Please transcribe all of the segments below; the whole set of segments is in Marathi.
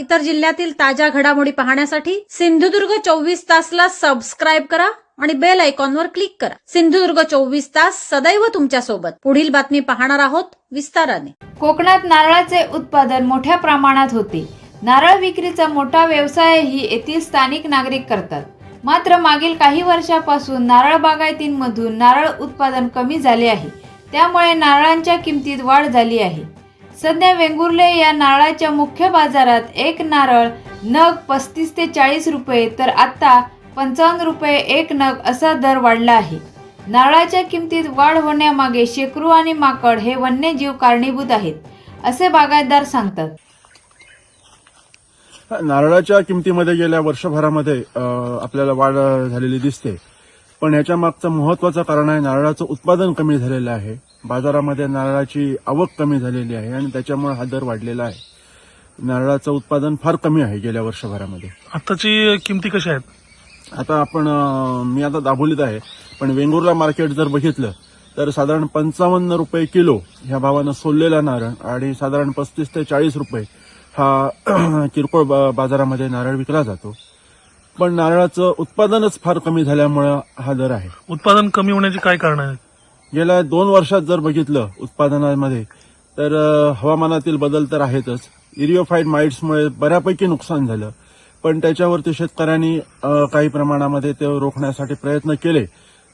इतर जिल्ह्यातील ताज्या घडामोडी पाहण्यासाठी सिंधुदुर्ग 24 तासला सबस्क्राईब करा आणि बेल आयकॉनवर क्लिक करा। सिंधुदुर्ग 24 तास सदैव तुमच्या सोबत। पुढील बातमी पाहणार आहोत विस्ताराने। कोकणात नारळाचे उत्पादन मोठ्या प्रमाणात होते। नारळ विक्रीचा मोठा व्यवसायही येथील स्थानिक नागरिक करतात। मात्र मागील काही वर्षापासून नारळ बागायतींमधून नारळ उत्पादन कमी झाले आहे। त्यामुळे नारळांच्या किमतीत वाढ झाली आहे। सध्या वेंगुर्ले या नारळाच्या मुख्य बाजारात एक नारळ नग 35 ते 40 रुपये तर आता 55 रुपये एक नग असा दर वाढला आहे। नारळाच्या किमतीत वाढ होण्यामागे शेकरू आणि माकड हे वन्यजीव कारणीभूत आहेत, असे बागायतदार सांगतात। नारळाच्या किमतीमध्ये गेल्या वर्षभरामध्ये आपल्याला वाढ झालेली दिसते, पण याच्या मागचं महत्त्वाचं कारण आहे नारळाचं उत्पादन कमी झालेलं आहे। बाजारामध्ये नारळाची आवक कमी झालेली आहे आणि त्याच्यामुळे हा दर वाढलेला आहे। नारळाचं उत्पादन फार कमी आहे गेल्या वर्षभरामध्ये। आताची किमती कशा आहेत? आता आपण मी आता दाभोलीत आहे, पण वेंगुर्ला मार्केट जर बघितलं तर साधारण 55 रुपये किलो ह्या भावानं सोललेला नारळ आणि साधारण 35 ते 40 रुपये हा किरकोळ बाजारामध्ये नारळ विकला जातो। पण नारळाचं उत्पादनच फार कमी झाल्यामुळे हा दर आहे। उत्पादन कमी होण्याचे काय कारण आहे? गेल्या 2 वर्षात जर बघितलं उत्पादनामध्ये तर हवामानातील बदल तर आहेतच। इरिओफाईट माइट्समुळे बऱ्यापैकी नुकसान झालं, पण त्याच्यावरती शेतकऱ्यांनी काही प्रमाणामध्ये ते रोखण्यासाठी प्रयत्न केले।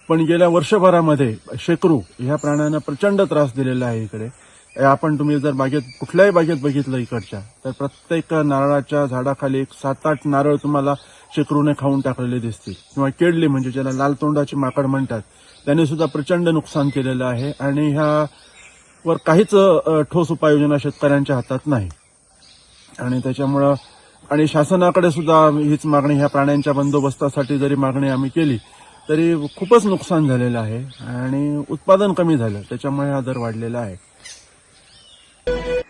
पण गेल्या वर्षभरामध्ये शेकरू ह्या प्राण्यानं प्रचंड त्रास दिलेला आहे। इकडे आपण तुम्ही जर कुठल्याही बागेत बघितलं इकडच्या तर प्रत्येक नारळाच्या झाडाखाली 7-8 नारळ तुम्हाला शेकरूने खाऊन टाकलेले दिसतील किंवा केडली म्हणजे ज्याला लाल तोंडाची माकड म्हणतात, त्याने सुद्धा प्रचंड नुकसान केलेलं आहे आणि ह्यावर काहीच ठोस उपाययोजना शेतकऱ्यांच्या हातात नाही। आणि त्याच्यामुळं आणि शासनाकडे सुद्धा हीच मागणी, ह्या प्राण्यांच्या बंदोबस्तासाठी जरी मागणी आम्ही केली तरी खूपच नुकसान झालेलं आहे आणि उत्पादन कमी झालं, त्याच्यामुळे हा दर वाढलेला आहे।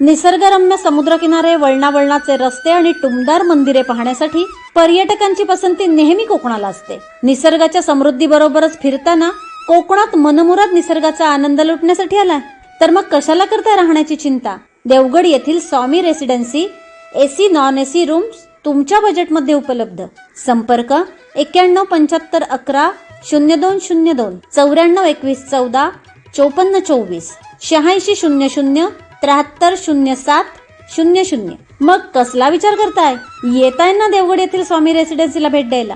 निसर्गरम्य समुद्रकिनारे, वळणावळणाचे रस्ते आणि टुमदार मंदिरे पाहण्यासाठी पर्यटकांची पसंती नेहमी कोकणाला असते। निसर्गाच्या समृद्धीबरोबरच फिरताना कोकणात मनमुराद निसर्गाचा आनंद लुटण्यासाठी आलाय तर मग कशाला करताय राहण्याची चिंता। देवगड येथील Swami residency AC non AC rooms तुमच्या बजेटमध्ये उपलब्ध। संपर्क 917511 0202 942114 5424 8600 730700। मग कसला विचार करताय? येताय ना देवगड येथील स्वामी रेसिडेन्सीला भेट द्यायला।